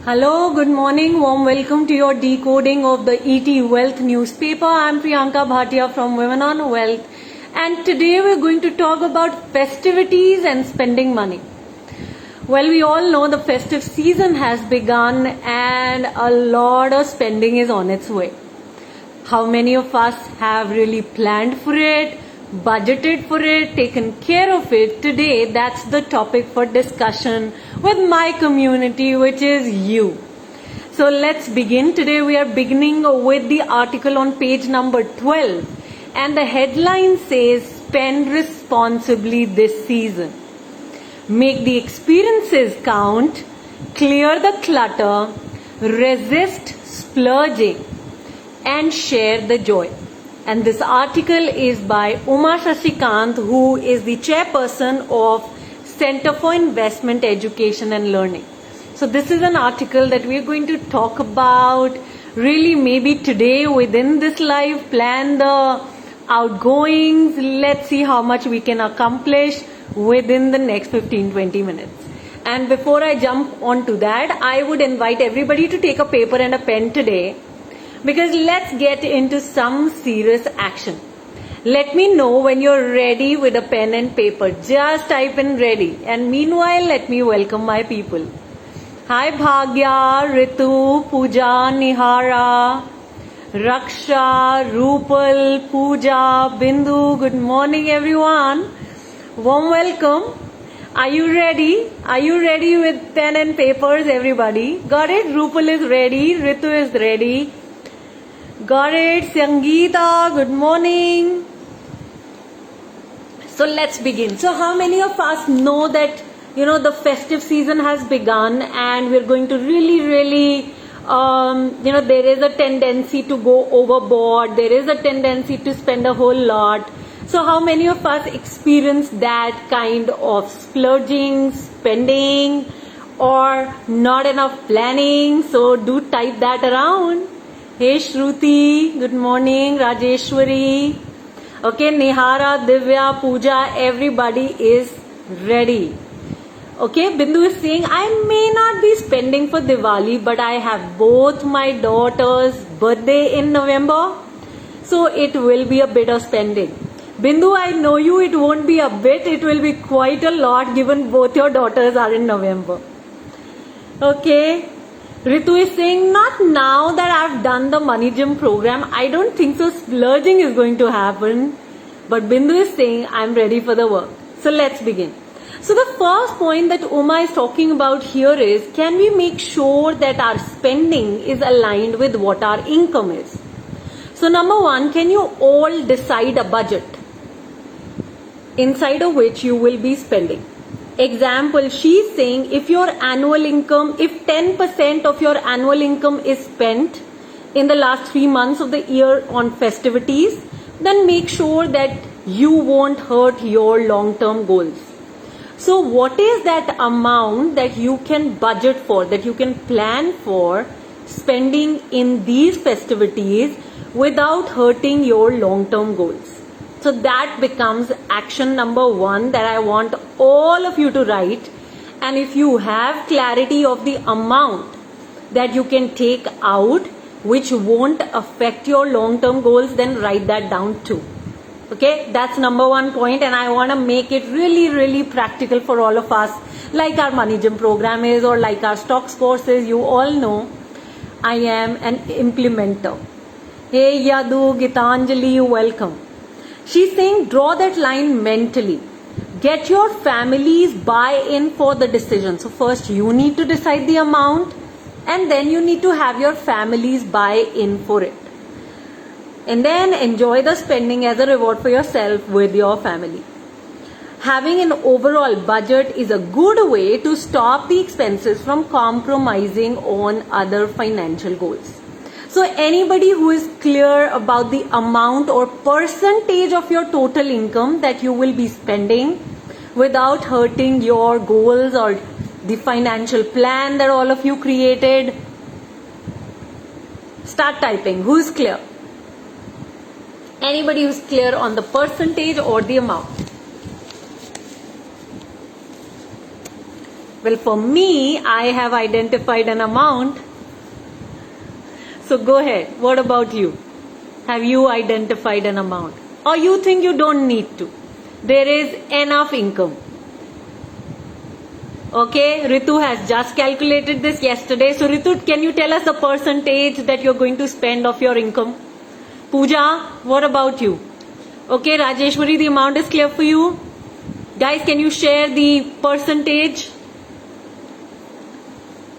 Hello, good morning, warm welcome to your decoding of the ET Wealth newspaper. I'm Priyanka Bhatia from Women on Wealth, and today we're going to talk about festivities and spending money. Well, we all know the festive season has begun and a lot of spending is on its way. How many of us have really planned for it, budgeted for it, taken care of it? Today, that's the topic for discussion with my community, which is you. So let's begin. Today we are beginning with the article on page number 12, and the headline says, "Spend responsibly this season. Make the experiences count, clear the clutter, resist splurging, and share the joy." And this article is by Uma Shashikant, who is the chairperson of Center for Investment Education and Learning. So this is an article that we are going to talk about really maybe today within this live, plan the outgoings. Let's see how much we can accomplish within the next 15-20 minutes. And before I jump onto that, I would invite everybody to take a paper and a pen today, because let's get into some serious action. Let me know when you're ready with a pen and paper. Just type in ready. And meanwhile, let me welcome my people. Hi Bhagya, Ritu, Pooja, Nihara, Raksha, Rupal, Pooja, Bindu. Good morning everyone. Warm welcome. Are you ready? Are you ready with pen and papers, everybody? Got it? Rupal is ready. Ritu is ready. Got it. Sangeeta, good morning. So let's begin. So how many of us know that, the festive season has begun and we're going to really, there is a tendency to go overboard. There is a tendency to spend a whole lot. So how many of us experience that kind of splurging, spending, or not enough planning? So do type that around. Hey Shruti, good morning. Rajeshwari. Okay, Nihara, Divya, Pooja, everybody is ready. Okay, Bindu is saying, I may not be spending for Diwali, but I have both my daughter's birthday in November. So it will be a bit of spending. Bindu, I know you, it won't be a bit, it will be quite a lot given both your daughters are in November. Okay. Ritu is saying, not now that I've done the Money Gym program. I don't think so splurging is going to happen. But Bindu is saying, I'm ready for the work. So let's begin. So the first point that Uma is talking about here is, can we make sure that our spending is aligned with what our income is? So number one, can you all decide a budget inside of which you will be spending? Example, she's saying if your annual income, if 10% of your annual income is spent in the last 3 months of the year on festivities, then make sure that you won't hurt your long-term goals. So what is that amount that you can budget for, that you can plan for spending in these festivities without hurting your long-term goals? So that becomes action number one that I want all of you to write. And if you have clarity of the amount that you can take out, which won't affect your long-term goals, then write that down too. Okay, that's number one point, and I want to make it really practical for all of us, like our Money Gym program is, or like our stocks course is. You all know I am an implementer. Hey Yadu, Gitanjali, welcome. She's saying, draw that line mentally. Get your family's buy-in for the decision. So first you need to decide the amount, and then you need to have your family's buy-in for it. And then enjoy the spending as a reward for yourself with your family. Having an overall budget is a good way to stop the expenses from compromising on other financial goals. So anybody who is clear about the amount or percentage of your total income that you will be spending without hurting your goals or the financial plan that all of you created, start typing. Who's clear? Anybody who's clear on the percentage or the amount? Well, for me, I have identified an amount. So go ahead. What about you? Have you identified an amount? Or you think you don't need to? There is enough income. Okay, Ritu has just calculated this yesterday. So Ritu, can you tell us the percentage that you're going to spend of your income? Pooja, what about you? Okay, Rajeshwari, the amount is clear for you? Guys, can you share the percentage?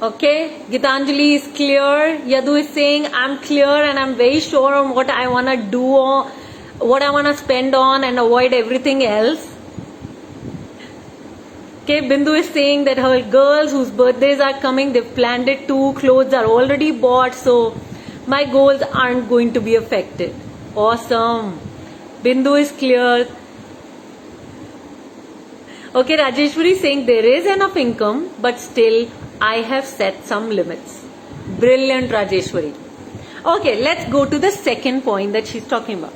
Okay, Gitanjali is clear. Yadu is saying, I'm clear and I'm very sure on what I want to do, or what I want to spend on, and avoid everything else. Okay, Bindu is saying that her girls whose birthdays are coming, they've planned it too. Clothes are already bought, so my goals aren't going to be affected. Awesome. Bindu is clear. Okay, Rajeshwari is saying there is enough income, but still I have set some limits. Brilliant, Rajeshwari. Okay, let's go to the second point that she's talking about.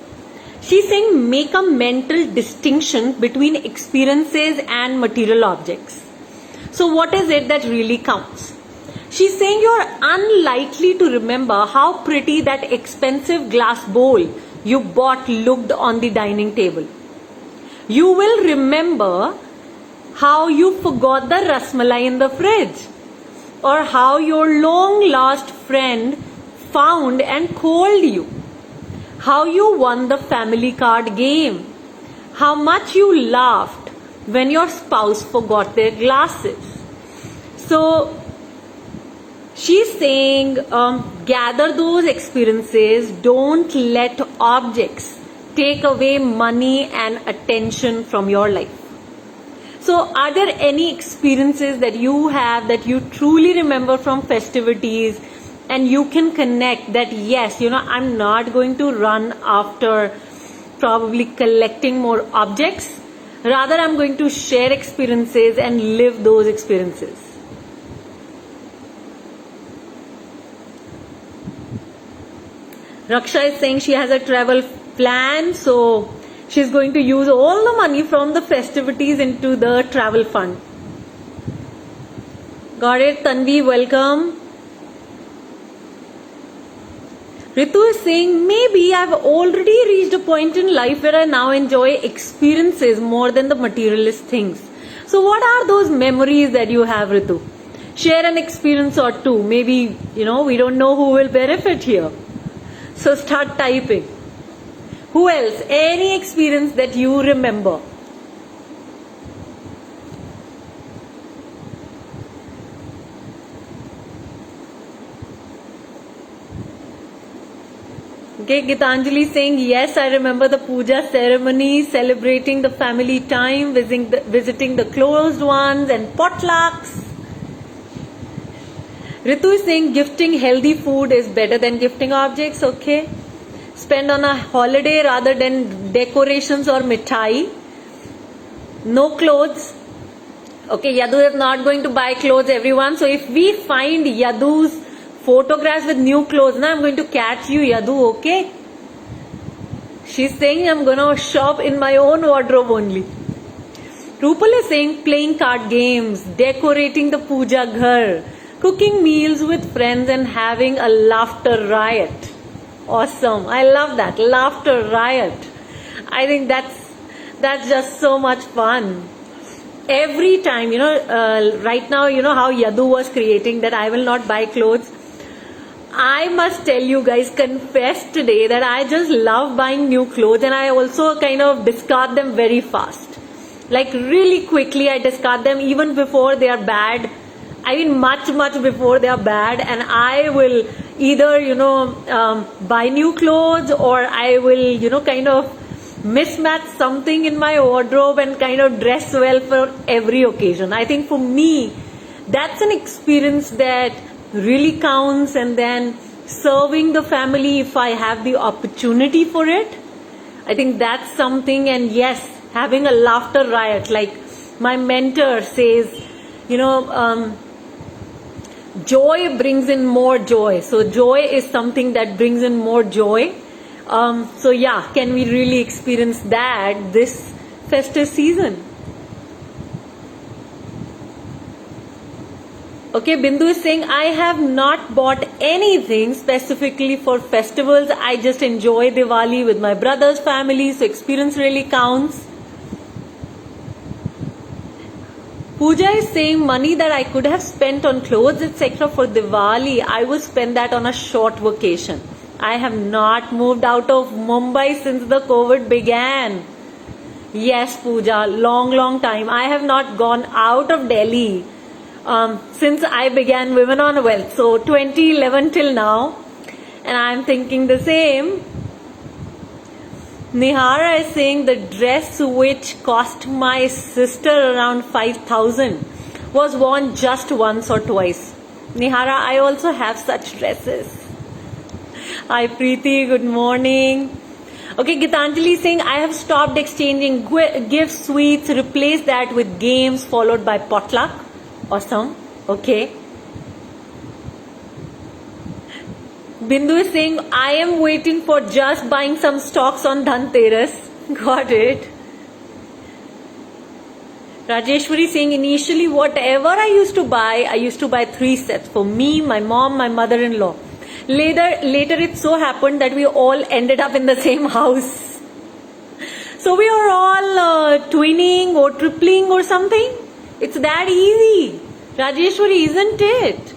She's saying make a mental distinction between experiences and material objects. So what is it that really counts? She's saying you're unlikely to remember how pretty that expensive glass bowl you bought looked on the dining table. You will remember how you forgot the rasmalai in the fridge, or how your long lost friend found and called you, how you won the family card game, how much you laughed when your spouse forgot their glasses. So she's saying gather those experiences. Don't let objects take away money and attention from your life. So are there any experiences that you have that you truly remember from festivities, and you can connect that, yes, I'm not going to run after probably collecting more objects. Rather, I'm going to share experiences and live those experiences. Raksha is saying she has a travel plan, so she's going to use all the money from the festivities into the travel fund. Got it, Tanvi, welcome. Ritu is saying, maybe I've already reached a point in life where I now enjoy experiences more than the materialist things. So what are those memories that you have, Ritu? Share an experience or two. Maybe, we don't know who will benefit here. So start typing. Who else? Any experience that you remember? Okay, Gitanjali saying, yes, I remember the puja ceremony, celebrating the family time, visiting the closed ones and potlucks. Ritu is saying gifting healthy food is better than gifting objects. Okay. Spend on a holiday rather than decorations or mithai. No clothes. Okay, Yadu is not going to buy clothes, everyone. So if we find Yadu's photographs with new clothes, now I'm going to catch you, Yadu, okay? She's saying I'm going to shop in my own wardrobe only. Rupal is saying playing card games, decorating the puja ghar, cooking meals with friends and having a laughter riot. Awesome. I love that. Laughter riot. I think that's just so much fun. Every time, right now, how Yadu was creating that I will not buy clothes. I must tell you guys, confess today that I just love buying new clothes, and I also kind of discard them very fast. Like really quickly I discard them even before they are bad. I mean much before they are bad, and I will either buy new clothes, or I will kind of mismatch something in my wardrobe and kind of dress well for every occasion. I think for me that's an experience that really counts, and then serving the family if I have the opportunity for it, I think that's something. And yes, having a laughter riot, like my mentor says, joy brings in more joy. So joy is something that brings in more joy. So yeah, can we really experience that this festive season? Okay, Bindu is saying, I have not bought anything specifically for festivals. I just enjoy Diwali with my brother's family, so experience really counts. Pooja is saying, money that I could have spent on clothes, etc. for Diwali, I would spend that on a short vacation. I have not moved out of Mumbai since the COVID began. Yes, Pooja, long time. I have not gone out of Delhi since I began Women on Wealth. So 2011 till now. And I'm thinking the same. Nihara is saying the dress which cost my sister around 5,000 was worn just once or twice. Nihara, I also have such dresses. Hi Preeti, good morning. Okay, Gitanjali is saying I have stopped exchanging gifts, sweets, replaced that with games followed by potluck. Awesome. Okay. Bindu is saying, I am waiting for just buying some stocks on Dhanteras. Got it. Rajeshwari is saying, initially whatever I used to buy 3 sets for me, my mom, my mother-in-law. Later it so happened that we all ended up in the same house. So we are all twinning or tripling or something. It's that easy. Rajeshwari, isn't it?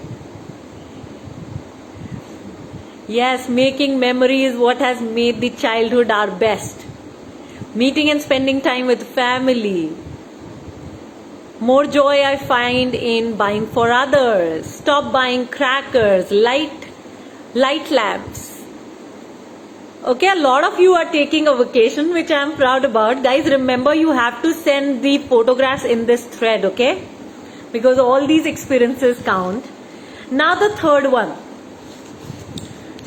Yes, making memory is what has made the childhood our best. Meeting and spending time with family. More joy I find in buying for others. Stop buying crackers, light lamps. Okay, a lot of you are taking a vacation, which I am proud about. Guys, remember you have to send the photographs in this thread, okay? Because all these experiences count. Now the third one.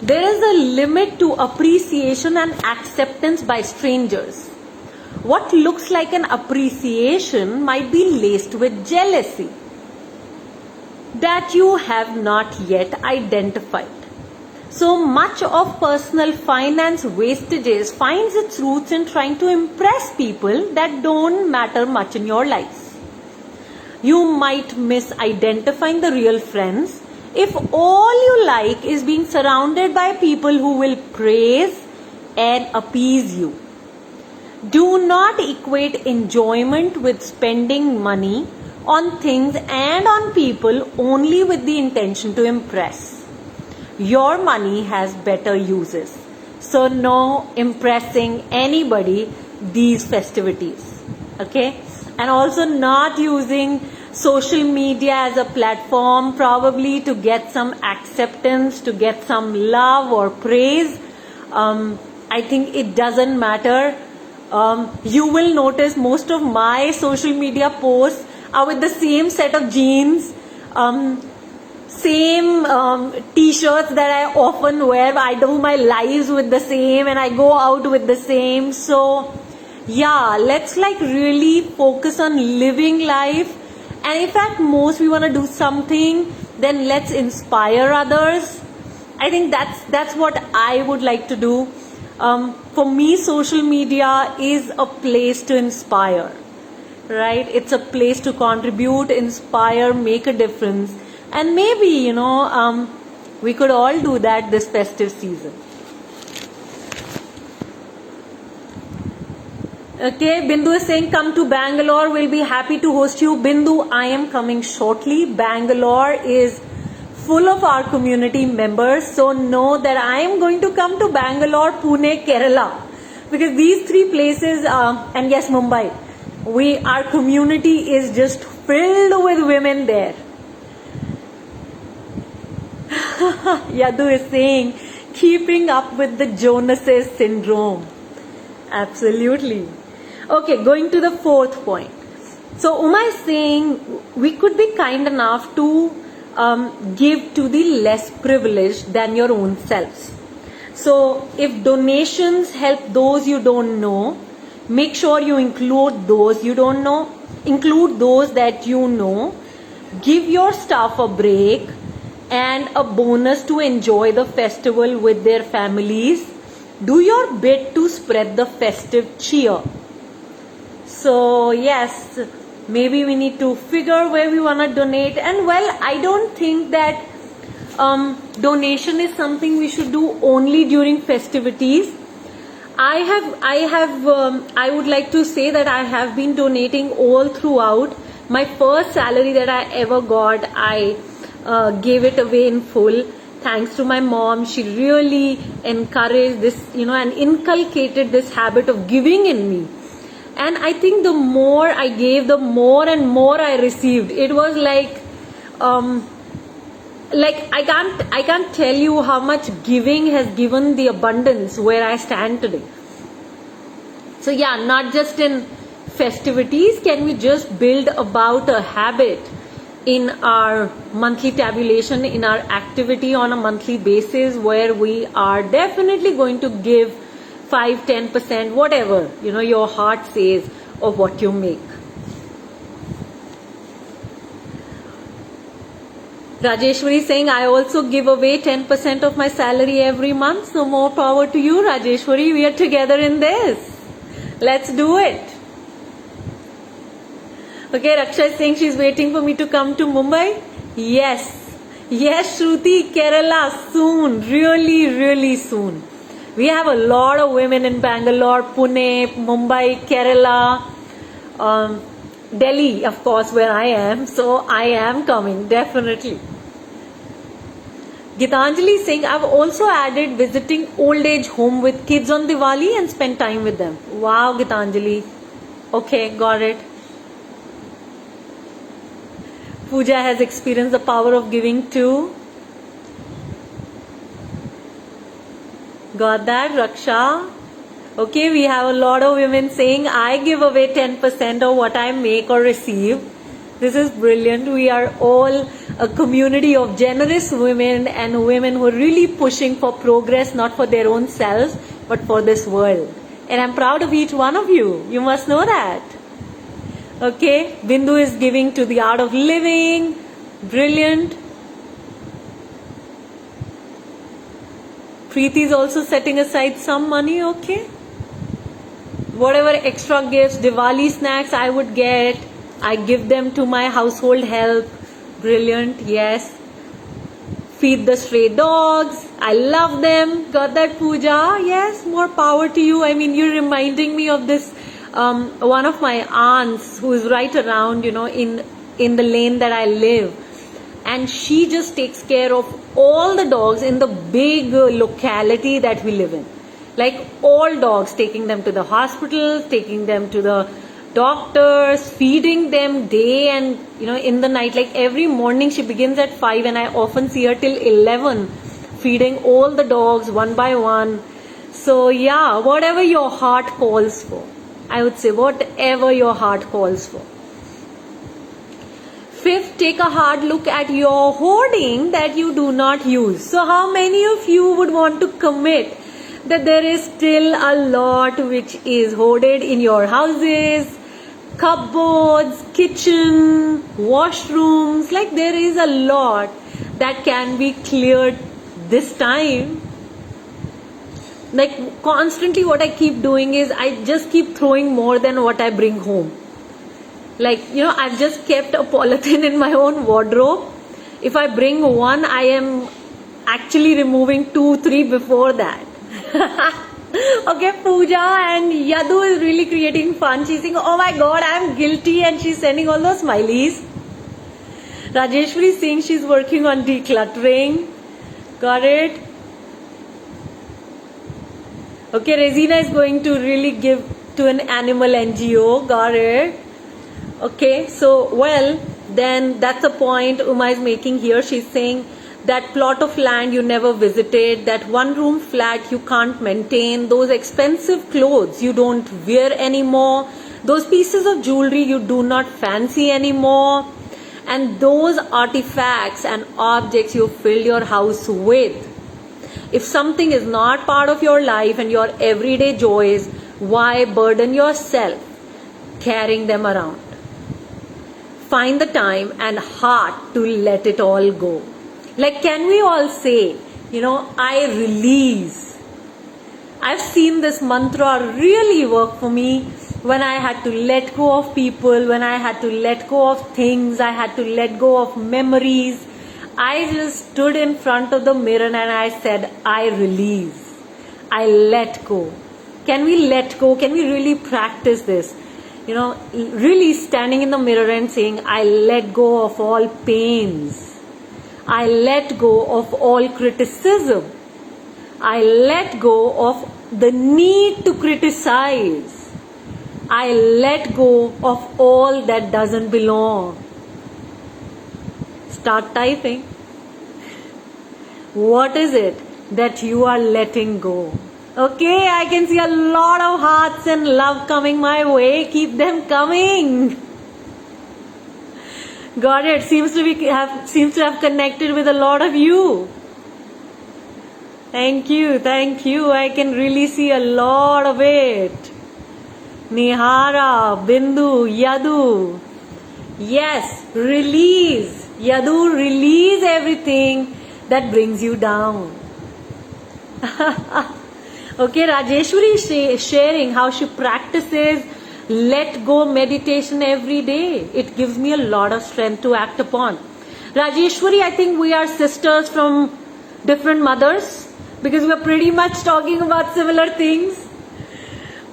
There is a limit to appreciation and acceptance by strangers. What looks like an appreciation might be laced with jealousy that you have not yet identified. So much of personal finance wastages finds its roots in trying to impress people that don't matter much in your life. You might miss identifying the real friends if all you like is being surrounded by people who will praise and appease you. Do not equate enjoyment with spending money on things and on people only with the intention to impress. Your money has better uses. So no impressing anybody these festivities. Okay? And also not using social media as a platform probably to get some acceptance, to get some love or praise. I think it doesn't matter. You will notice most of my social media posts are with the same set of jeans, same t-shirts that I often wear. I do my lives with the same and I go out with the same. So yeah, let's like really focus on living life. And in fact, most we want to do something, then let's inspire others. I think that's what I would like to do. For me, social media is a place to inspire, right? It's a place to contribute, inspire, make a difference. And maybe, we could all do that this festive season. Okay, Bindu is saying, come to Bangalore. We'll be happy to host you. Bindu, I am coming shortly. Bangalore is full of our community members. So know that I am going to come to Bangalore, Pune, Kerala. Because these 3 places, and yes, Mumbai, our community is just filled with women there. Yadu is saying, keeping up with the Jonases syndrome. Absolutely. Okay, going to the 4th point. So Uma is saying we could be kind enough to give to the less privileged than your own selves. So if donations help those you don't know, make sure you include those you don't know, include those that you know, give your staff a break and a bonus to enjoy the festival with their families. Do your bit to spread the festive cheer. So yes, maybe we need to figure where we want to donate. And well, I don't think that donation is something we should do only during festivities. I would like to say that I have been donating all throughout. My first salary that I ever got, I gave it away in full. Thanks to my mom, she really encouraged this, and inculcated this habit of giving in me. And I think the more I gave, the more and more I received. It was like I can't tell you how much giving has given the abundance where I stand today. So yeah, not just in festivities can we just build about a habit in our monthly tabulation, in our activity on a monthly basis, where we are definitely going to give 5-10%, whatever your heart says, of what you make. Rajeshwari saying, I also give away 10% of my salary every month. So more power to you, Rajeshwari. We are together in this. Let's do it. Okay, Raksha is saying she's waiting for me to come to Mumbai. Yes, Shruti, Kerala, soon. Really, really soon. We have a lot of women in Bangalore, Pune, Mumbai, Kerala, Delhi, of course, where I am. So I am coming, definitely. Gitanjali saying, I've also added visiting old age home with kids on Diwali and spend time with them. Wow, Gitanjali. Okay, got it. Pooja has experienced the power of giving too. Got that, Raksha? Okay, we have a lot of women saying, I give away 10% of what I make or receive. This is brilliant. We are all a community of generous women, and women who are really pushing for progress, not for their own selves, but for this world. And I'm proud of each one of you. You must know that. Okay, Bindu is giving to the art of living. Brilliant. Preeti is also setting aside some money. Okay. Whatever extra gifts, Diwali snacks I would get, I give them to my household help. Brilliant. Yes. Feed the stray dogs. I love them. Got that, Pooja? Yes. More power to you. I mean, you're reminding me of this. One of my aunts who is right around, in the lane that I live, and she just takes care of all the dogs in the big locality that we live in. Like all dogs, taking them to the hospital, taking them to the doctors, feeding them day and in the night. Like every morning she begins at 5 and I often see her till 11 feeding all the dogs one by one. So yeah, whatever your heart calls for. I would say whatever your heart calls for. Fifth, take a hard look at your hoarding that you do not use. So how many of you would want to commit that there is still a lot which is hoarded in your houses, cupboards, kitchen, washrooms? Like there is a lot that can be cleared this time. Like constantly what I keep doing is I just keep throwing more than what I bring home. Like, I've just kept a polythene in my own wardrobe. If I bring one, I am actually removing 2-3 before that. Okay, Pooja and Yadu is really creating fun. She's saying, oh my god, I'm guilty, and she's sending all those smileys. Rajeshwari is saying she's working on decluttering. Got it? Okay, Resina is going to really give to an animal NGO. Got it? Okay, so well, then that's the point Uma is making here. She's saying that plot of land you never visited, that one room flat you can't maintain, those expensive clothes you don't wear anymore, those pieces of jewelry you do not fancy anymore, and those artifacts and objects you fill your house with. If something is not part of your life and your everyday joys, why burden yourself carrying them around? Find the time and heart to let it all go. Like, can we all say, I release? I've seen this mantra really work for me. when I had to let go of people, when I had to let go of things, I had to let go of memories. I just stood in front of the mirror and I said, I release. I let go. Can we let go? Can we really practice this? You know, really standing in the mirror and saying, I let go of all pains. I let go of all criticism. I let go of the need to criticize. I let go of all that doesn't belong. Start typing. What is it that you are letting go? Okay, I can see a lot of hearts and love coming my way. Keep them coming. Got it. Seems to have connected with a lot of you. Thank you, thank you. I can really see a lot of it. Nihara, Bindu, Yadu. Yes, release. Yadu, release everything that brings you down. Okay, Rajeshwari is sharing how she practices let go meditation every day. It gives me a lot of strength to act upon. Rajeshwari, I think we are sisters from different mothers because we are pretty much talking about similar things.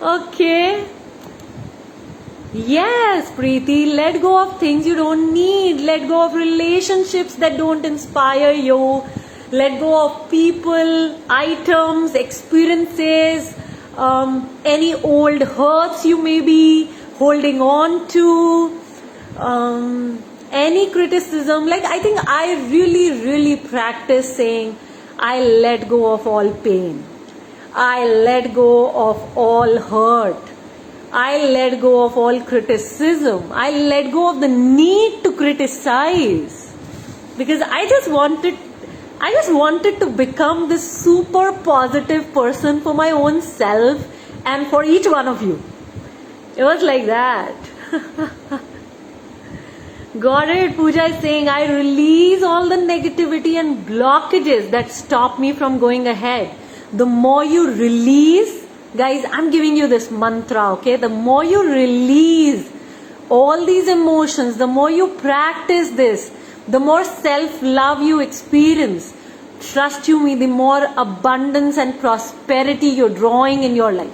Okay. Yes, Preeti, let go of things you don't need. Let go of relationships that don't inspire you. Let go of people, items, experiences, any old hurts you may be holding on to, any criticism. Like, I think I really practice saying, I let go of all pain. I let go of all hurt. I let go of all criticism. I let go of the need to criticize. Because I just wanted to become this super positive person for my own self and for each one of you. It was like that. Got it? Pooja is saying, I release all the negativity and blockages that stop me from going ahead. The more you release, guys, I'm giving you this mantra, okay? The more you release all these emotions, the more you practice this, the more self-love you experience. Trust you me, the more abundance and prosperity you're drawing in your life.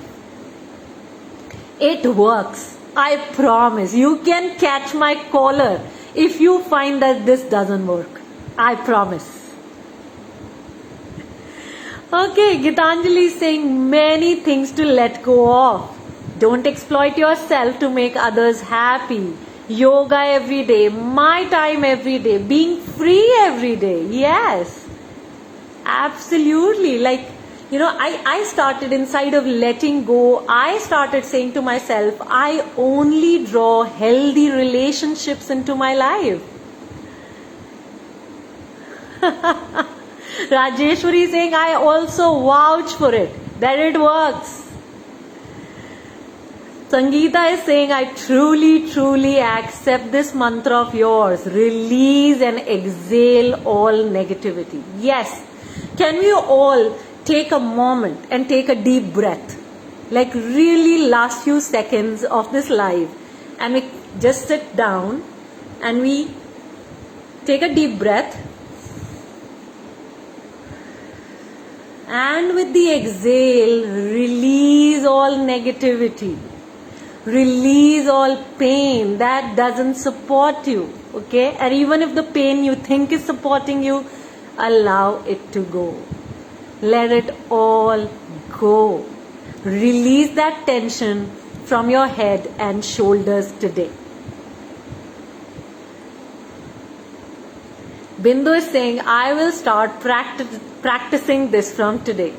It works. I promise. You can catch my collar if you find that this doesn't work. I promise. Okay, Gitanjali is saying many things to let go of. Don't exploit yourself to make others happy. Yoga every day, my time every day, being free every day. Yes, absolutely. Like, you know, I started inside of letting go. I started saying to myself, I only draw healthy relationships into my life. Rajeshwari is saying, I also vouch for it, that it works. Sangeeta is saying, I truly accept this mantra of yours. Release and exhale all negativity. Yes. Can we all take a moment and take a deep breath? Like really last few seconds of this live. And we just sit down and we take a deep breath. And with the exhale, release all negativity. Release all pain that doesn't support you. Okay? And even if the pain you think is supporting you, allow it to go. Let it all go. Release that tension from your head and shoulders today. Bindu is saying, I will start practicing this from today.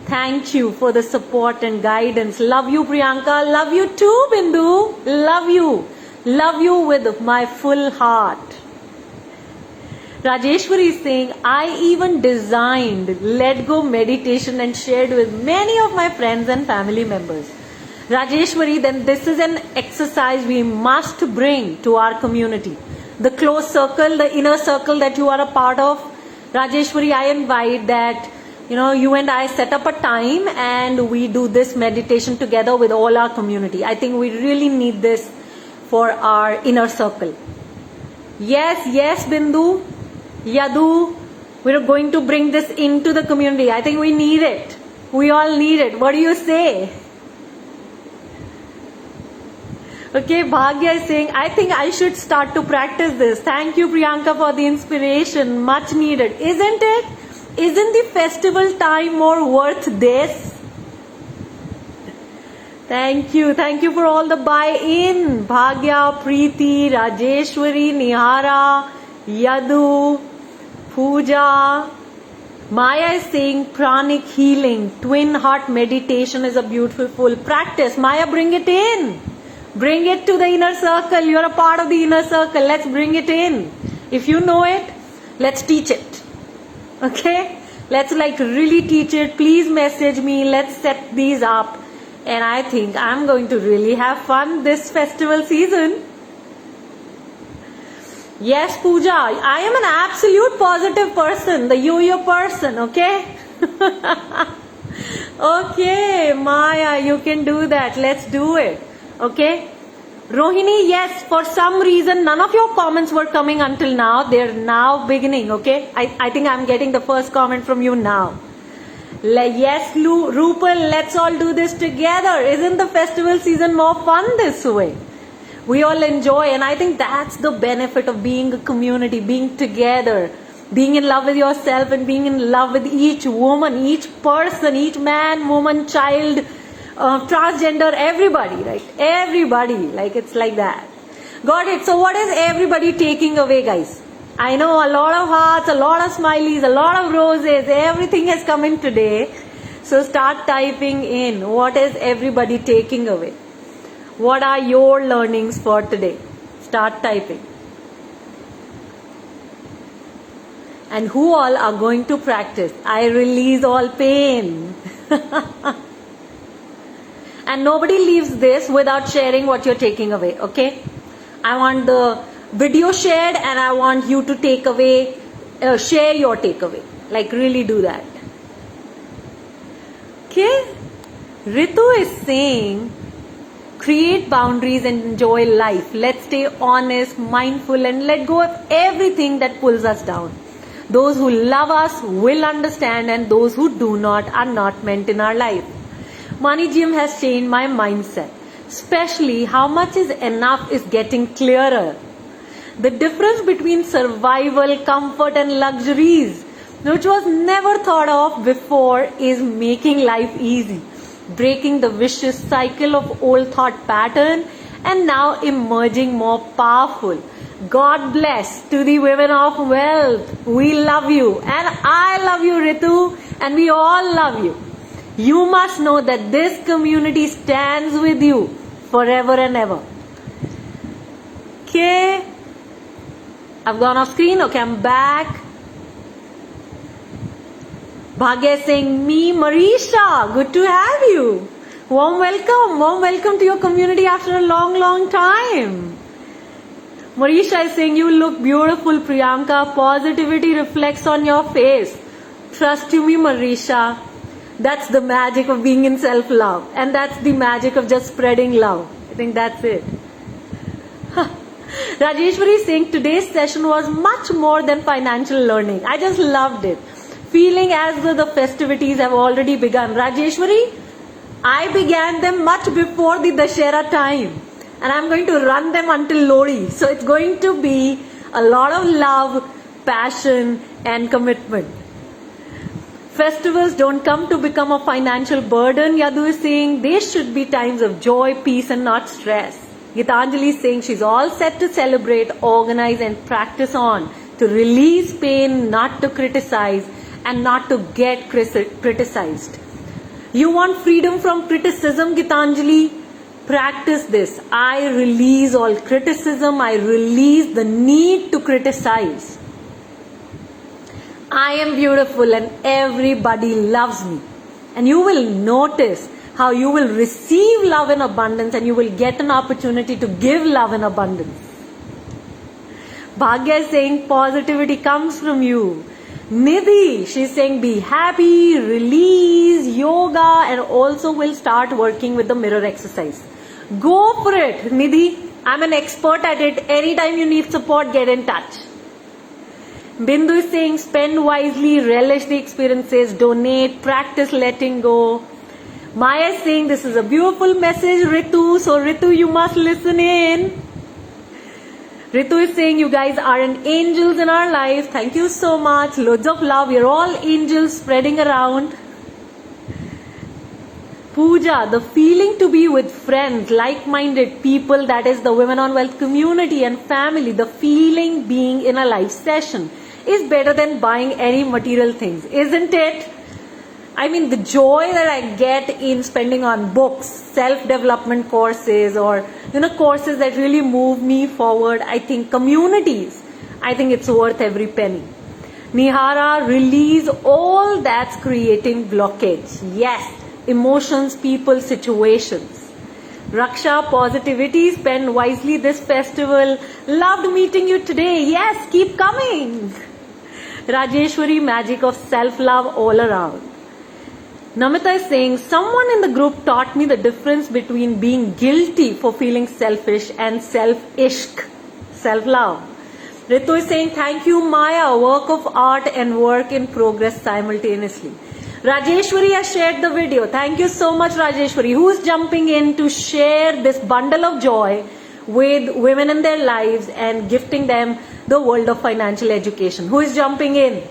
Thank you for the support and guidance. Love you, Priyanka. Love you too, Bindu. Love you. Love you with my full heart. Rajeshwari is saying, I even designed Let Go meditation and shared with many of my friends and family members. Rajeshwari, then this is an exercise we must bring to our community. The close circle, the inner circle that you are a part of. Rajeshwari, I invite that you and I set up a time and we do this meditation together with all our community. I think we really need this for our inner circle. Yes, Bindu, Yadu, we're going to bring this into the community. I think we need it. We all need it. What do you say? Okay, Bhagya is saying, I think I should start to practice this. Thank you, Priyanka, for the inspiration. Much needed. Isn't it? Isn't the festival time more worth this? Thank you. Thank you for all the buy-in. Bhagya, Preeti, Rajeshwari, Nihara, Yadu, Pooja. Maya is saying pranic healing, twin heart meditation is a beautiful practice. Maya, bring it in. Bring it to the inner circle. You're a part of the inner circle. Let's bring it in. If you know it, let's teach it. Okay? Let's really teach it. Please message me. Let's set these up. And I think I'm going to really have fun this festival season. Yes, Pooja, I am an absolute positive person, the yo-yo person, okay? Okay, Maya, you can do that. Let's do it. Okay? Rohini, yes, for some reason, none of your comments were coming until now. They're now beginning, okay? I think I'm getting the first comment from you now. Yes, Rupal, let's all do this together. Isn't the festival season more fun this way? We all enjoy, and I think that's the benefit of being a community, being together, being in love with yourself and being in love with each woman, each person, each man, woman, child, transgender, everybody, right? Everybody, it's like that. Got it. So what is everybody taking away, guys? I know a lot of hearts, a lot of smileys, a lot of roses, everything has come in today. So start typing in. What is everybody taking away? What are your learnings for today? Start typing. And who all are going to practice? I release all pain. And nobody leaves this without sharing what you're taking away, okay? I want the video shared and I want you to take away, share your takeaway. Really do that. Okay? Ritu is saying, create boundaries and enjoy life. Let's stay honest, mindful, and let go of everything that pulls us down. Those who love us will understand, and those who do not are not meant in our life. Money Gym has changed my mindset, especially how much is enough is getting clearer. The difference between survival, comfort, and luxuries, which was never thought of before, is making life easy, breaking the vicious cycle of old thought pattern, and now emerging more powerful. God bless to the women of wealth. We love you, and I love you, Ritu, and we all love you. You must know that this community stands with you forever and ever. Okay, I've gone off screen. Okay, I'm back. Bhagya is saying, me, Marisha, good to have you. Warm welcome to your community after a long time. Marisha is saying, you look beautiful, Priyanka. Positivity reflects on your face. Trust you me, Marisha. That's the magic of being in self-love. And that's the magic of just spreading love. I think that's it. Rajeshwari is saying, today's session was much more than financial learning. I just loved it. Feeling as though the festivities have already begun. Rajeshwari, I began them much before the Dashera time. And I'm going to run them until Lodi. So it's going to be a lot of love, passion, and commitment. Festivals don't come to become a financial burden, Yadu is saying. They should be times of joy, peace, and not stress. Gitanjali is saying she's all set to celebrate, organize, and practice on to release pain, not to criticize, and not to get criticized. You want freedom from criticism, Gitanjali? Practice this. I release all criticism. I release the need to criticize. I am beautiful and everybody loves me. And you will notice how you will receive love in abundance and you will get an opportunity to give love in abundance. Bhagya is saying positivity comes from you. Nidhi, she's saying be happy, release, yoga, and also will start working with the mirror exercise. Go for it, Nidhi. I'm an expert at it. Anytime you need support, get in touch. Bindu is saying spend wisely, relish the experiences, donate, practice letting go. Maya is saying this is a beautiful message, Ritu. So Ritu, you must listen in. Ritu is saying you guys are an angels in our life. Thank you so much. Loads of love. We're all angels spreading around. Pooja, the feeling to be with friends, like-minded people, that is the Women on Wealth community and family, the feeling being in a live session is better than buying any material things, isn't it? I mean, the joy that I get in spending on books, self-development courses, or courses that really move me forward, I think communities, I think it's worth every penny. Nihara, release all that's creating blockage. Yes, emotions, people, situations. Raksha, positivity, spend wisely this festival. Loved meeting you today. Yes, keep coming. Rajeshwari, magic of self-love all around. Namita is saying, someone in the group taught me the difference between being guilty for feeling selfish and self-ishq, self-love. Ritu is saying, thank you, Maya, work of art and work in progress simultaneously. Rajeshwari has shared the video. Thank you so much, Rajeshwari. Who's jumping in to share this bundle of joy with women in their lives and gifting them the world of financial education? Who is jumping in?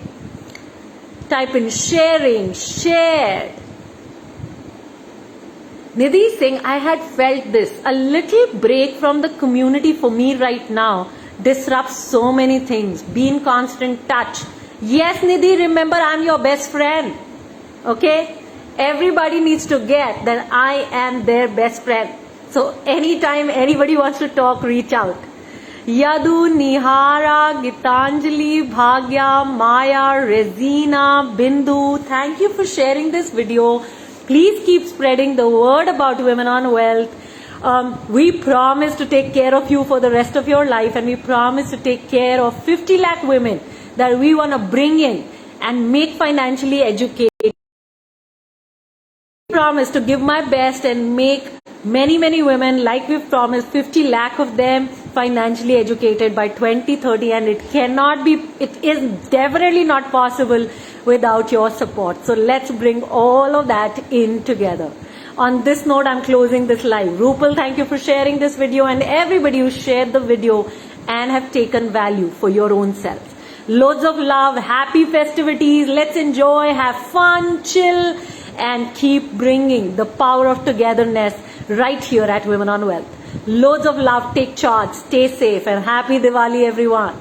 Type in sharing, shared. Nidhi is saying, I had felt this. A little break from the community for me right now disrupts so many things. Be in constant touch. Yes, Nidhi, remember I'm your best friend. Okay? Everybody needs to get that I am their best friend. So anytime anybody wants to talk, reach out. Yadu, Nihara, Gitanjali, Bhagya, Maya, Rezina, Bindu, thank you for sharing this video. Please keep spreading the word about Women on Wealth. We promise to take care of you for the rest of your life, and we promise to take care of 50 lakh women that we want to bring in and make financially educated. I promise to give my best and make many women, like we've promised, 50 lakh of them financially educated by 2030, and it is definitely not possible without your support. So let's bring all of that in together. On this note, I'm closing this live. Rupal, thank you for sharing this video, and everybody who shared the video and have taken value for your own selves. Loads of love, happy festivities. Let's enjoy, have fun, chill, and keep bringing the power of togetherness right here at Women on Wealth. Loads of love, take charge, stay safe, and happy Diwali, everyone.